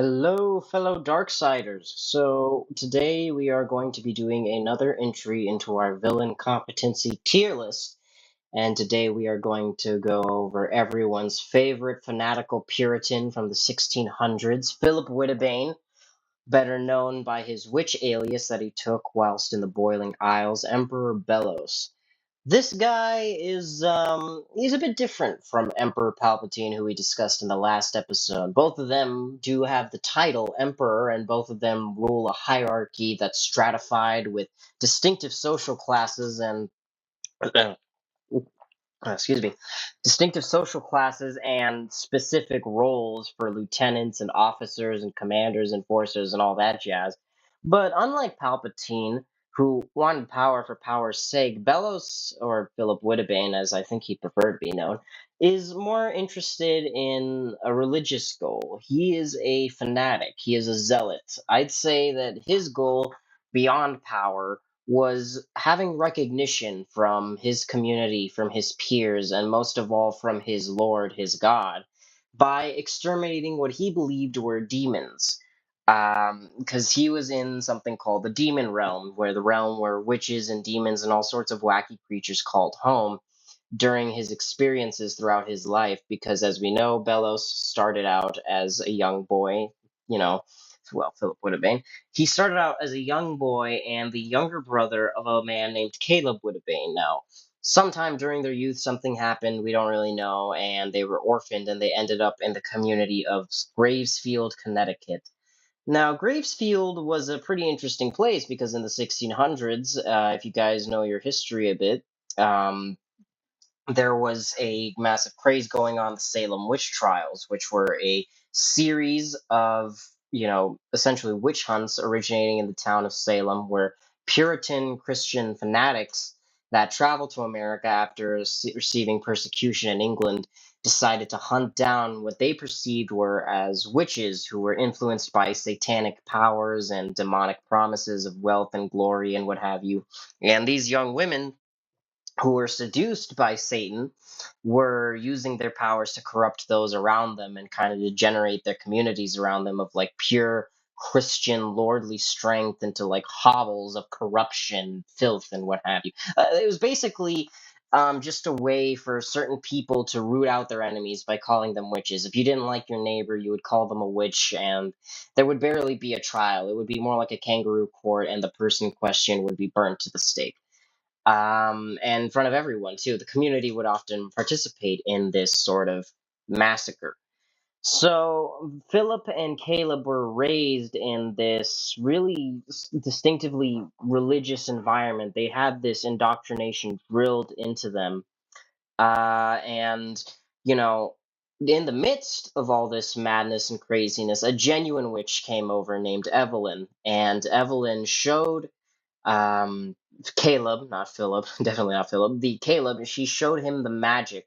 Hello, fellow Darksiders. So, today we are going to be doing another entry into our Villain Competency Tier List. And today we are going to go over everyone's favorite fanatical Puritan from the 1600s, Philip Wittebane, better known by his witch alias that he took whilst in the Boiling Isles, Emperor Belos. This guy is he's a bit different from Emperor Palpatine, who we discussed in the last episode. Both of them do have the title Emperor, and both of them rule a hierarchy that's stratified with distinctive social classes and excuse me, distinctive social classes and specific roles for lieutenants and officers and commanders, enforcers, and all that jazz. But unlike Palpatine, who wanted power for power's sake, Belos, or Philip Wittebane, as I think he preferred to be known, is more interested in a religious goal. He is a fanatic, he is a zealot. I'd say that his goal beyond power was having recognition from his community, from his peers, and most of all from his Lord, his God, by exterminating what he believed were demons. Because he was in something called the demon realm, where the realm where witches and demons and all sorts of wacky creatures called home during his experiences throughout his life. Because as we know, Belos started out as a young boy, you know, well, Philip Wittebane. He started out as a young boy and the younger brother of a man named Caleb Wittebane. Now, sometime during their youth, something happened, we don't really know, and they were orphaned and they ended up in the community of Gravesfield, Connecticut. Now, Gravesfield was a pretty interesting place because in the 1600s, if you guys know your history a bit, there was a massive craze going on, the Salem witch trials, which were a series of, essentially witch hunts originating in the town of Salem, where Puritan Christian fanatics that traveled to America after receiving persecution in England decided to hunt down what they perceived were as witches who were influenced by satanic powers and demonic promises of wealth and glory and what have you. And these young women who were seduced by Satan were using their powers to corrupt those around them and kind of degenerate their communities around them of like pure Christian lordly strength into like hovels of corruption, filth, and what have you. It was basically just a way for certain people to root out their enemies by calling them witches. If you didn't like your neighbor, you would call them a witch, and there would barely be a trial. It would be more like a kangaroo court, and the person in question would be burnt to the stake, and in front of everyone too. The community would often participate in this sort of massacre. So Philip and Caleb were raised in this really distinctively religious environment. They had this indoctrination drilled into them, and you know. In the midst of all this madness and craziness, a genuine witch came over named Evelyn, and Evelyn showed um, Caleb, not Philip, definitely not Philip. The Caleb, she showed him the magic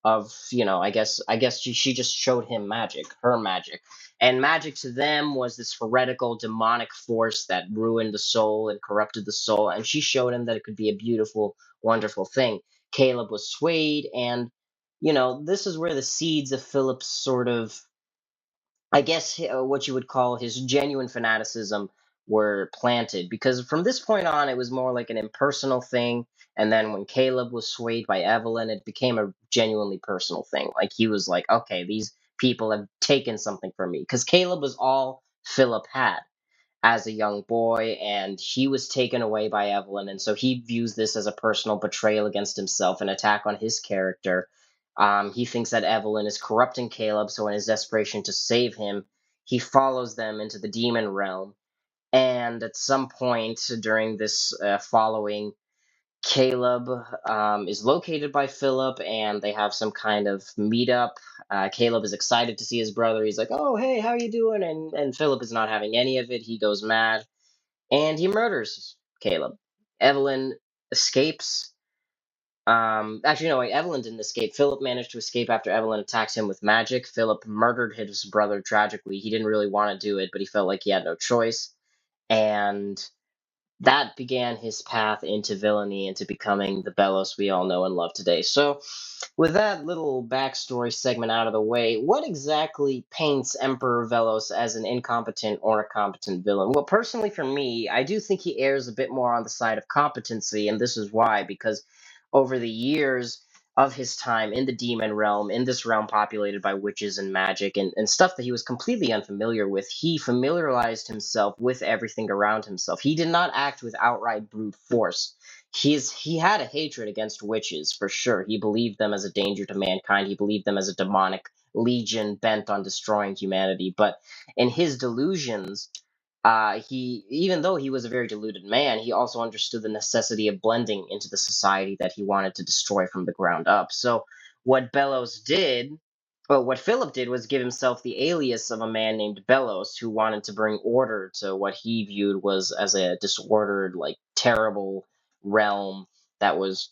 of, I guess she just showed him magic, her magic. And magic to them was this heretical demonic force that ruined the soul and corrupted the soul, and she showed him that it could be a beautiful, wonderful thing. Caleb was swayed, and this is where the seeds of Philip's sort of, I guess, what you would call his genuine fanaticism were planted. Because from this point on, it was more like an impersonal thing. And then when Caleb was swayed by Evelyn, it became a genuinely personal thing. Like he was like, okay, these people have taken something from me. Because Caleb was all Philip had as a young boy, and he was taken away by Evelyn. And so he views this as a personal betrayal against himself, an attack on his character. He thinks that Evelyn is corrupting Caleb, so in his desperation to save him, he follows them into the demon realm. And at some point during this following, Caleb is located by Philip, and they have some kind of meetup. Caleb is excited to see his brother. He's like, "Oh, hey, how you doing?" And Philip is not having any of it. He goes mad, and he murders Caleb. Evelyn escapes. Actually, no, wait, Evelyn didn't escape. Philip managed to escape after Evelyn attacked him with magic. Philip murdered his brother tragically. He didn't really want to do it, but he felt like he had no choice. And that began his path into villainy, into becoming the Belos we all know and love today. So, with that little backstory segment out of the way, what exactly paints Emperor Velos as an incompetent or a competent villain? Well, personally, for me, I do think he errs a bit more on the side of competency, and this is why, because over the years of his time in the demon realm, in this realm populated by witches and magic and stuff that he was completely unfamiliar with, he familiarized himself with everything around himself. He did not act with outright brute force. He had a hatred against witches for sure. He believed them as a danger to mankind. He believed them as a demonic legion bent on destroying humanity. But in his delusions, he even though he was a very deluded man, he also understood the necessity of blending into the society that he wanted to destroy from the ground up. So what Belos did, well, what Philip did was give himself the alias of a man named Belos who wanted to bring order to what he viewed was as a disordered, like terrible realm that was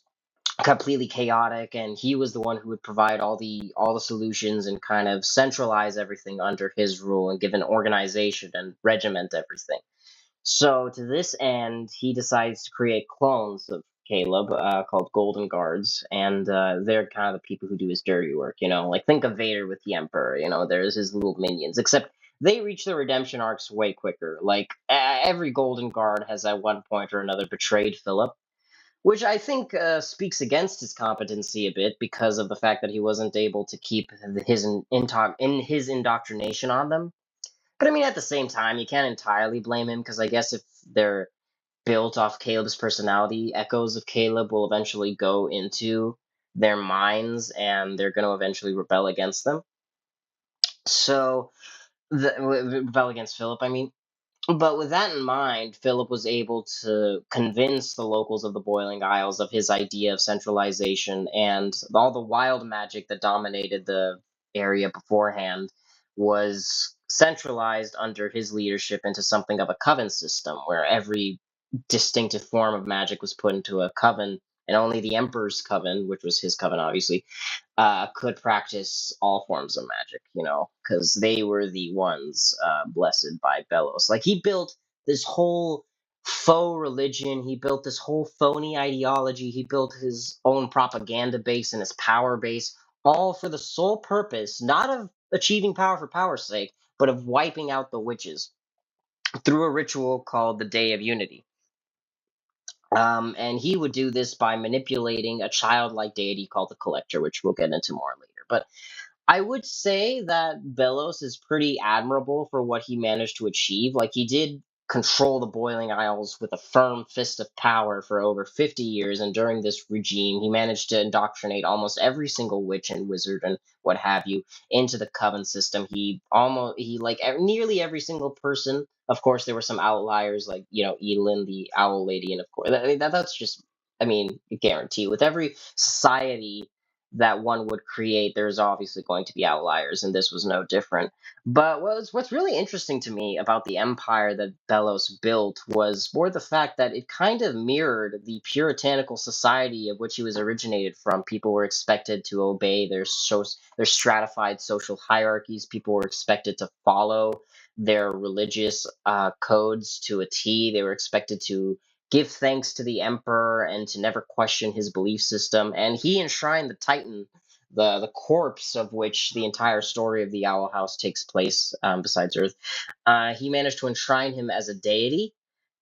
completely chaotic, and he was the one who would provide all the solutions and kind of centralize everything under his rule and give an organization and regiment everything. So to this end, he decides to create clones of Caleb, called Golden Guards, and they're kind of the people who do his dirty work. Like think of Vader with the Emperor. There's his little minions, except they reach their redemption arcs way quicker. Like every Golden Guard has at one point or another betrayed Philip, which I think speaks against his competency a bit because of the fact that he wasn't able to keep his indoctrination on them. But I mean, at the same time, you can't entirely blame him because I guess if they're built off Caleb's personality, echoes of Caleb will eventually go into their minds and they're going to eventually rebel against them. So, rebel against Philip, I mean. But with that in mind, Philip was able to convince the locals of the Boiling Isles of his idea of centralization, and all the wild magic that dominated the area beforehand was centralized under his leadership into something of a coven system, where every distinctive form of magic was put into a coven, and only the Emperor's coven, which was his coven obviously, could practice all forms of magic, because they were the ones blessed by Belos. Like he built this whole faux religion, he built this whole phony ideology, he built his own propaganda base and his power base, all for the sole purpose, not of achieving power for power's sake, but of wiping out the witches through a ritual called the Day of Unity. And he would do this by manipulating a childlike deity called the Collector, which we'll get into more later. But I would say that Belos is pretty admirable for what he managed to achieve. Like, he did control the Boiling Isles with a firm fist of power for over 50 years, and during this regime, he managed to indoctrinate almost every single witch and wizard and what have you into the coven system. Nearly every single person. Of course, there were some outliers like, Edelyn, the owl lady, and of course, that's just, I mean, a guarantee. With every society that one would create, there's obviously going to be outliers, and this was no different. But what's really interesting to me about the empire that Belos built was more the fact that it kind of mirrored the puritanical society of which he was originated from. People were expected to obey their stratified social hierarchies. People were expected to follow their religious codes to a T. They were expected to give thanks to the emperor and to never question his belief system. And he enshrined the Titan, the corpse of which the entire story of the Owl House takes place, besides Earth. He managed to enshrine him as a deity,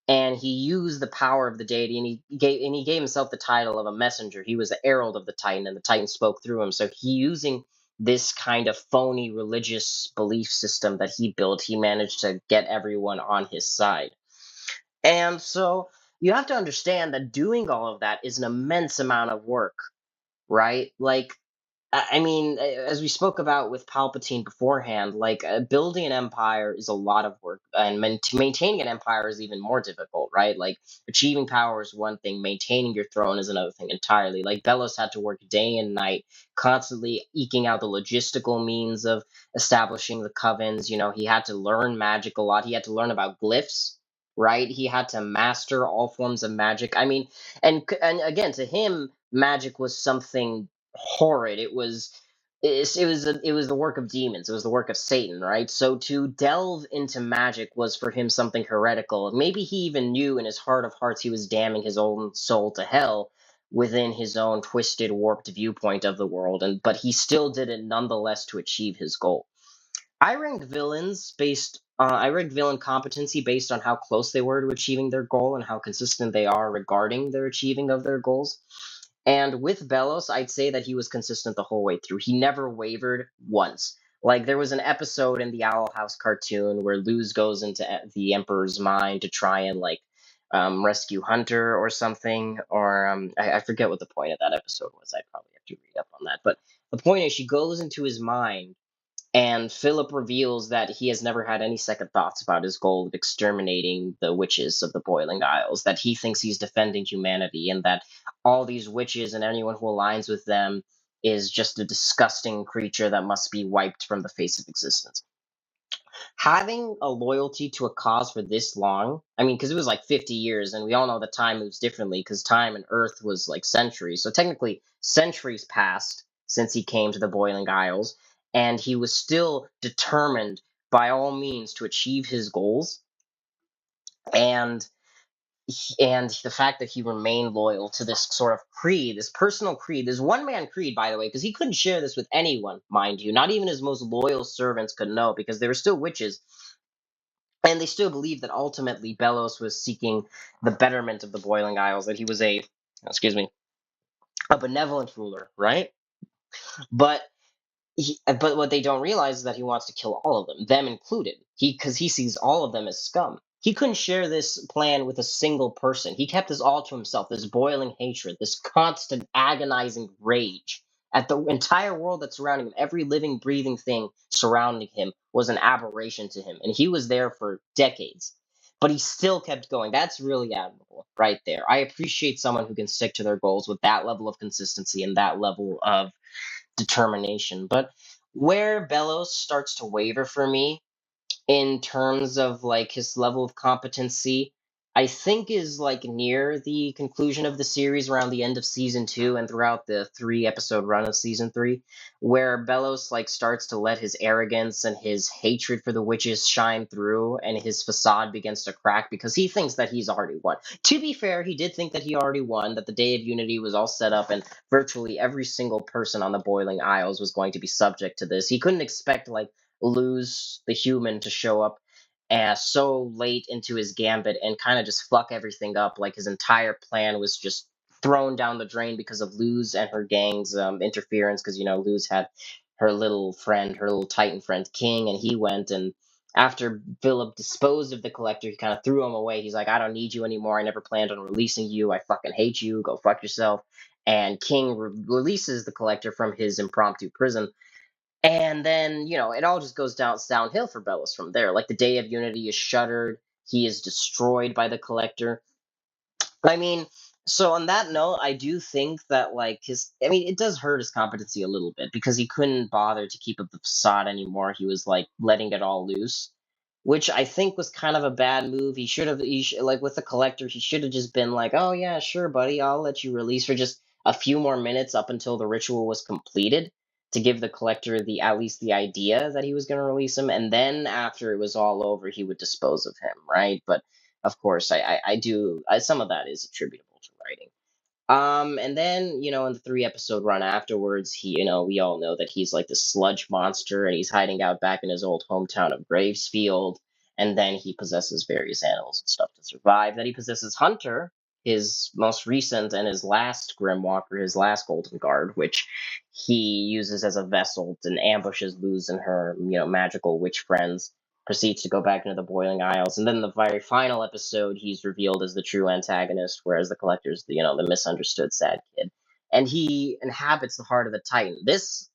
and he used the power of the deity, and he gave himself the title of a messenger. He was the herald of the Titan, and the Titan spoke through him. So he using this kind of phony religious belief system that he built, he managed to get everyone on his side. And so you have to understand that doing all of that is an immense amount of work, right? Like, I mean, as we spoke about with Palpatine beforehand, like building an empire is a lot of work, and maintaining an empire is even more difficult, right? Like achieving power is one thing, maintaining your throne is another thing entirely. Like Belos had to work day and night, constantly eking out the logistical means of establishing the covens. He had to learn magic a lot. He had to learn about glyphs, right? He had to master all forms of magic. I mean, and again, to him, magic was something horrid. it was the work of demons. It was the work of Satan, right? So to delve into magic was for him something heretical. Maybe he even knew in his heart of hearts he was damning his own soul to hell within his own twisted, warped viewpoint of the world, and but he still did it nonetheless to achieve his goal. I ranked villain competency based on how close they were to achieving their goal and how consistent they are regarding their achieving of their goals. And with Belos, I'd say that he was consistent the whole way through. He never wavered once. Like there was an episode in the Owl House cartoon where Luz goes into the Emperor's mind to try and rescue Hunter or something, or I forget what the point of that episode was. I'd probably have to read up on that. But the point is, she goes into his mind and Philip reveals that he has never had any second thoughts about his goal of exterminating the witches of the Boiling Isles, that he thinks he's defending humanity, and that all these witches and anyone who aligns with them is just a disgusting creature that must be wiped from the face of existence. Having a loyalty to a cause for this long, I mean, because it was like 50 years, and we all know that time moves differently because time and Earth was like centuries. So technically, centuries passed since he came to the Boiling Isles, and he was still determined by all means to achieve his goals. And and the fact that he remained loyal to this sort of creed, this personal creed, this one man creed, by the way, because he couldn't share this with anyone, mind you. Not even his most loyal servants could know because they were still witches. And they still believed that ultimately Belos was seeking the betterment of the Boiling Isles, that he was a benevolent ruler, right? But but what they don't realize is that he wants to kill all of them included. Because he sees all of them as scum. He couldn't share this plan with a single person. He kept this all to himself. This boiling hatred, this constant agonizing rage at the entire world that's surrounding him. Every living, breathing thing surrounding him was an aberration to him, and he was there for decades. But he still kept going. That's really admirable, right there. I appreciate someone who can stick to their goals with that level of consistency and that level of determination. But where Belos starts to waver for me in terms of like his level of competency, I think is like near the conclusion of the series around the end of season 2 and throughout the 3 episode run of season 3, where Belos like starts to let his arrogance and his hatred for the witches shine through and his facade begins to crack because he thinks that he's already won. To be fair, he did think that he already won, that the Day of Unity was all set up and virtually every single person on the Boiling Isles was going to be subject to this. He couldn't expect like Luz the human to show up so late into his gambit and kind of just fuck everything up. Like his entire plan was just thrown down the drain because of Luz and her gang's interference. Because Luz had her little friend, her little Titan friend King, and he went and after Philip disposed of the collector, he kind of threw him away. He's like, I don't need you anymore. I never planned on releasing you. I fucking hate you. Go fuck yourself. And King releases the collector from his impromptu prison, and then, it all just goes downhill for Belos from there. Like the Day of Unity is shuttered. He is destroyed by the Collector. I mean, so on that note, I do think that it does hurt his competency a little bit because he couldn't bother to keep up the facade anymore. He was like letting it all loose, which I think was kind of a bad move. Like with the collector, he should have just been like, "Oh yeah, sure, buddy, I'll let you release for just a few more minutes up until the ritual was completed." To give the collector at least the idea that he was going to release him, and then after it was all over, he would dispose of him, right? But of course, some of that is attributable to writing. And then, in the 3 episode run afterwards, we all know that he's like the sludge monster and he's hiding out back in his old hometown of Gravesfield. And then he possesses various animals and stuff to survive. Then he possesses Hunter, his most recent and his last Grimwalker, his last Golden Guard, which he uses as a vessel and ambushes Luz and her, magical witch friends, proceeds to go back into the Boiling Isles, and then the very final episode, he's revealed as the true antagonist, whereas the collector's the misunderstood sad kid, and he inhabits the heart of the Titan. This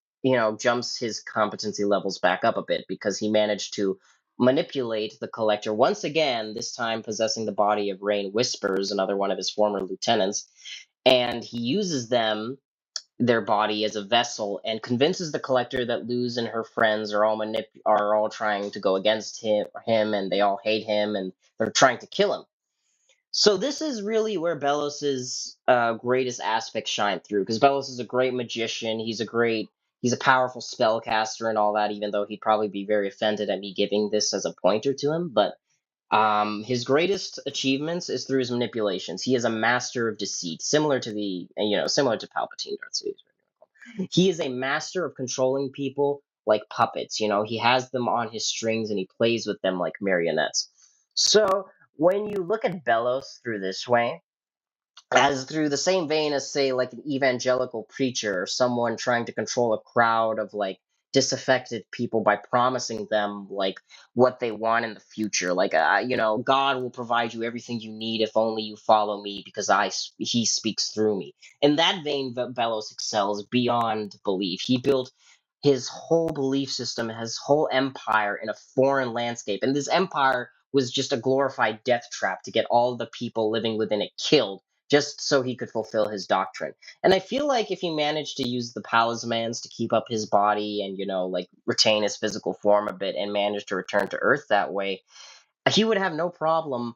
jumps his competency levels back up a bit because he managed to manipulate the collector once again, this time possessing the body of Rain Whispers, another one of his former lieutenants, and he uses their body as a vessel and convinces the collector that Luz and her friends are all trying to go against him and they all hate him and they're trying to kill him. So this is really where Belos's greatest aspects shine through because Belos is a great magician. He's a great He's a powerful spellcaster and all that, even though he'd probably be very offended at me giving this as a pointer to him. But his greatest achievements is through his manipulations. He is a master of deceit, similar to similar to Palpatine, Darth Sidious. He is a master of controlling people like puppets. He has them on his strings and he plays with them like marionettes. So when you look at Belos through this way, as through the same vein as say like an evangelical preacher or someone trying to control a crowd of like disaffected people by promising them like what they want in the future, like God will provide you everything you need if only you follow me because he speaks through me. In that vein, Belos excels beyond belief. He built his whole belief system, his whole empire in a foreign landscape, and this empire was just a glorified death trap to get all the people living within it killed just so he could fulfill his doctrine. And I feel like if he managed to use the palismans to keep up his body and, like retain his physical form a bit and manage to return to Earth that way, he would have no problem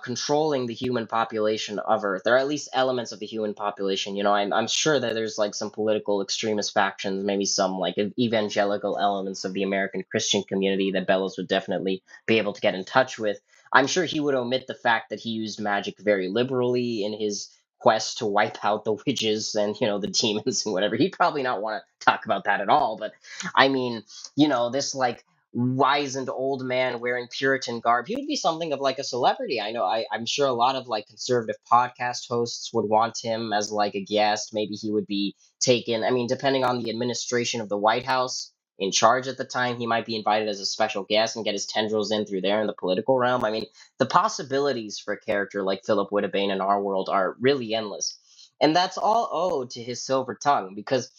controlling the human population of Earth, or at least elements of the human population. I'm sure that there's like some political extremist factions, maybe some like evangelical elements of the American Christian community that Bellows would definitely be able to get in touch with. I'm sure he would omit the fact that he used magic very liberally in his quest to wipe out the witches and the demons and whatever. He'd probably not want to talk about that at all. But I mean, this like wizened old man wearing Puritan garb. He would be something of like a celebrity. I'm sure a lot of like conservative podcast hosts would want him as like a guest. Maybe he would be taken. I mean, depending on the administration of the White House in charge at the time, he might be invited as a special guest and get his tendrils in through there in the political realm. I mean, the possibilities for a character like Philip Wittebane in our world are really endless. And that's all owed to his silver tongue, because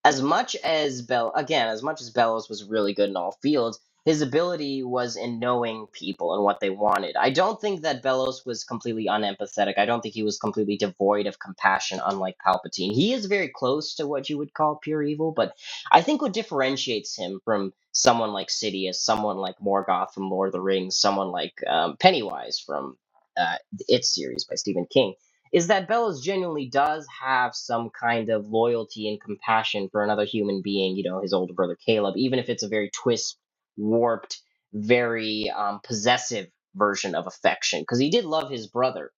as much as Bellows was really good in all fields, his ability was in knowing people and what they wanted. I don't think that Bellows was completely unempathetic. I don't think he was completely devoid of compassion, unlike Palpatine. He is very close to what you would call pure evil, but I think what differentiates him from someone like Sidious, someone like Morgoth from Lord of the Rings, someone like Pennywise from the It series by Stephen King, is that Bellows genuinely does have some kind of loyalty and compassion for another human being, his older brother Caleb, even if it's a very warped, very possessive version of affection. Because he did love his brother,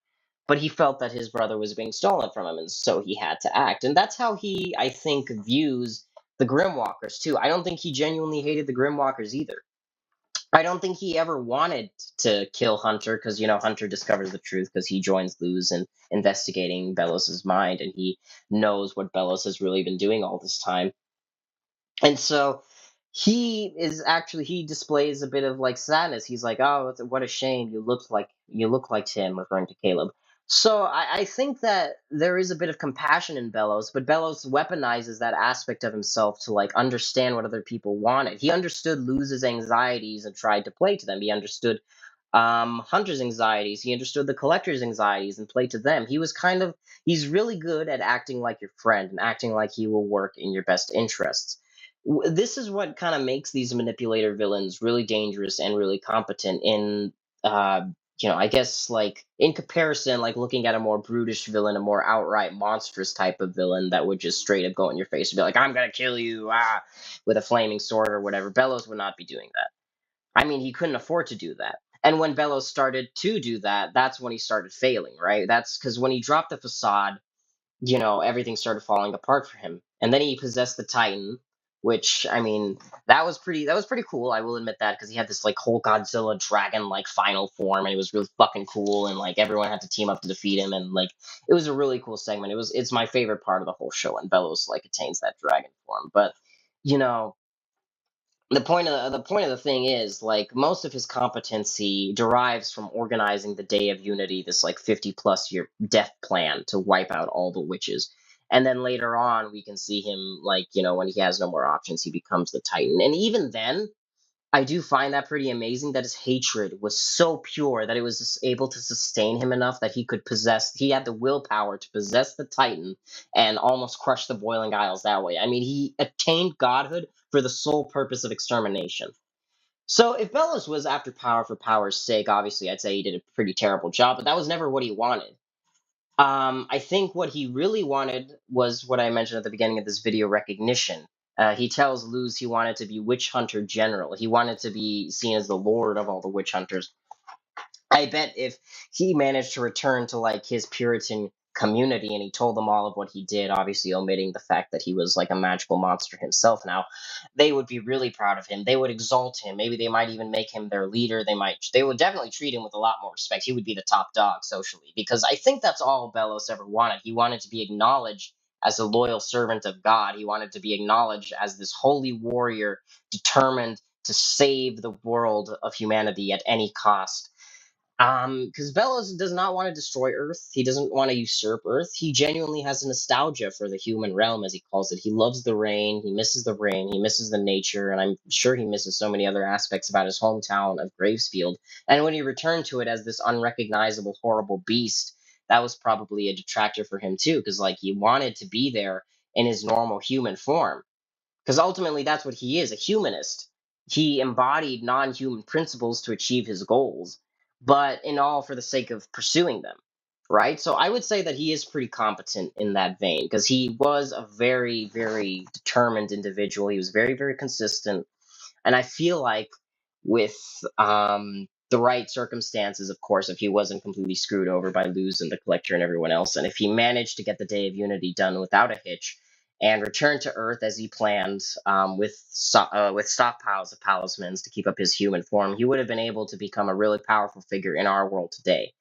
but he felt that his brother was being stolen from him, and so he had to act. And that's how he, I think, views the Grimwalkers, too. I don't think he genuinely hated the Grimwalkers either. I don't think he ever wanted to kill Hunter because Hunter discovers the truth because he joins Luz in investigating Belos's mind, and he knows what Belos has really been doing all this time. And so he displays a bit of like sadness. He's like, "Oh, what a shame! You look like him," referring to Caleb. So I think that there is a bit of compassion in Belos, but Belos weaponizes that aspect of himself to like understand what other people wanted. He understood Luz's anxieties and tried to play to them. He understood Hunter's anxieties. He understood the collector's anxieties and played to them. He's really good at acting like your friend and acting like he will work in your best interests. This is what kind of makes these manipulator villains really dangerous and really competent in I guess like in comparison, like looking at a more brutish villain, a more outright monstrous type of villain that would just straight up go in your face and be like, "I'm gonna kill you," with a flaming sword or whatever. Bellows would not be doing that. I mean, he couldn't afford to do that. And when Bellows started to do that, that's when he started failing, right? That's because when he dropped the facade, everything started falling apart for him. And then he possessed the Titan, which I mean, that was pretty cool. I will admit that, because he had this like whole Godzilla dragon like final form, and it was really fucking cool, and like everyone had to team up to defeat him, and like it was a really cool segment. It's my favorite part of the whole show when Bellows like attains that dragon form. But you know, the point of the thing is like most of his competency derives from organizing the Day of Unity, this like 50+ year death plan to wipe out all the witches. And then later on we can see him like, when he has no more options, he becomes the Titan. And even then, I do find that pretty amazing that his hatred was so pure that it was just able to sustain him enough that he had the willpower to possess the Titan and almost crush the Boiling Isles that way. I mean, he attained godhood for the sole purpose of extermination. So if Bellows was after power for power's sake, obviously I'd say he did a pretty terrible job, but that was never what he wanted. I think what he really wanted was what I mentioned at the beginning of this video: recognition. He tells Luz he wanted to be Witch Hunter General. He wanted to be seen as the lord of all the witch hunters. I bet if he managed to return to like his Puritan community and he told them all of what he did, obviously omitting the fact that he was like a magical monster himself now, they would be really proud of him. They would exalt him. Maybe they might even make him their leader. They would definitely treat him with a lot more respect. He would be the top dog socially because I think that's all Belos ever wanted. He wanted to be acknowledged as a loyal servant of God. He wanted to be acknowledged as this holy warrior determined to save the world of humanity at any cost. Because Belos does not want to destroy Earth. He doesn't want to usurp Earth. He genuinely has a nostalgia for the human realm, as he calls it. He loves the rain. He misses the rain. He misses the nature, and I'm sure he misses so many other aspects about his hometown of Gravesfield. And when he returned to it as this unrecognizable, horrible beast, that was probably a detractor for him too, because like he wanted to be there in his normal human form because ultimately that's what he is, a humanist. He embodied non human principles to achieve his goals, but in all for the sake of pursuing them, right? So I would say that he is pretty competent in that vein because he was a very, very determined individual. He was very, very consistent. And I feel like with the right circumstances, of course, if he wasn't completely screwed over by Luz and the Collector and everyone else, and if he managed to get the Day of Unity done without a hitch and return to Earth as he planned, with stockpiles of talismans to keep up his human form, he would have been able to become a really powerful figure in our world today,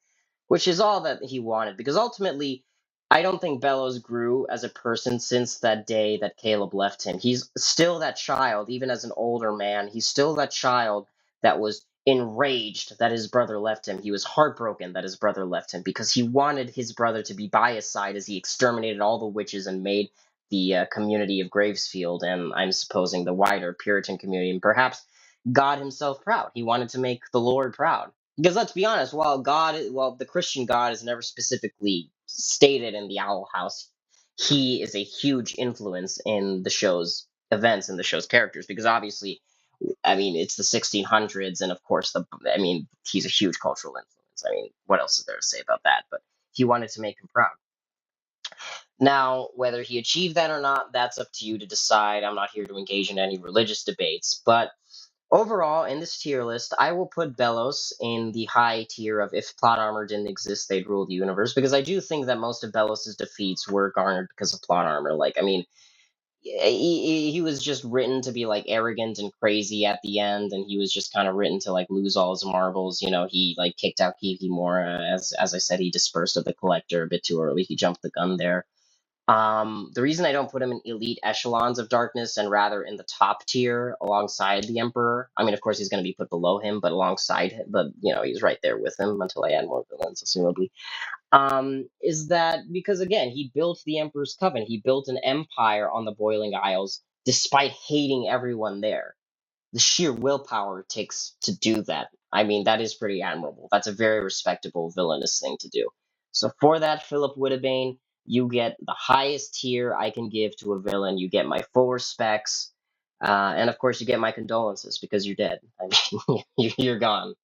which is all that he wanted. Because ultimately, I don't think Belos grew as a person since that day that Caleb left him. He's still that child, even as an older man. He's still that child that was enraged that his brother left him. He was heartbroken that his brother left him because he wanted his brother to be by his side as he exterminated all the witches and made the community of Gravesfield, and I'm supposing the wider Puritan community, and perhaps God himself proud. He wanted to make the Lord proud. Because let's be honest, while the Christian God is never specifically stated in the Owl House, he is a huge influence in the show's events and the show's characters. Because obviously, I mean, it's the 1600s, and of course, he's a huge cultural influence. I mean, what else is there to say about that? But he wanted to make him proud. Now, whether he achieved that or not, that's up to you to decide. I'm not here to engage in any religious debates, but overall, in this tier list, I will put Belos in the high tier of if plot armor didn't exist, they'd rule the universe, because I do think that most of Belos's defeats were garnered because of plot armor. Like, I mean, he was just written to be like arrogant and crazy at the end, and he was just kind of written to like lose all his marbles. You know, he like kicked out Kikimora, as I said, he dispersed of the Collector a bit too early. He jumped the gun there. The reason I don't put him in elite echelons of darkness and rather in the top tier alongside the Emperor, I mean, of course, he's going to be put below him, but alongside him, but you know, he's right there with him until I add more villains, assumably. Is that because again, he built the Emperor's Coven, he built an empire on the Boiling Isles despite hating everyone there. The sheer willpower it takes to do that. I mean, that is pretty admirable. That's a very respectable villainous thing to do. So for that, Philip Wittebane, you get the highest tier I can give to a villain. You get my full respects, and of course, you get my condolences because you're dead. I mean, you're gone.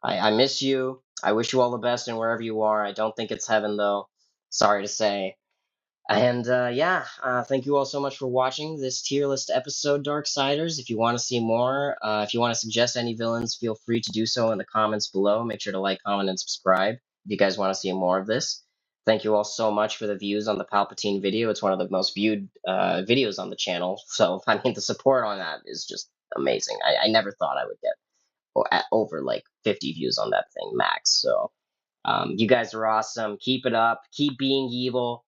I miss you. I wish you all the best in wherever you are. I don't think it's heaven though. Sorry to say. And yeah, thank you all so much for watching this tier list episode, Darksiders. If you want to see more, if you want to suggest any villains, feel free to do so in the comments below. Make sure to like, comment, and subscribe if you guys want to see more of this. Thank you all so much for the views on the Palpatine video. It's one of the most viewed videos on the channel. So, I mean, the support on that is just amazing. I never thought I would get over like 50 views on that thing max. So, you guys are awesome. Keep it up. Keep being evil.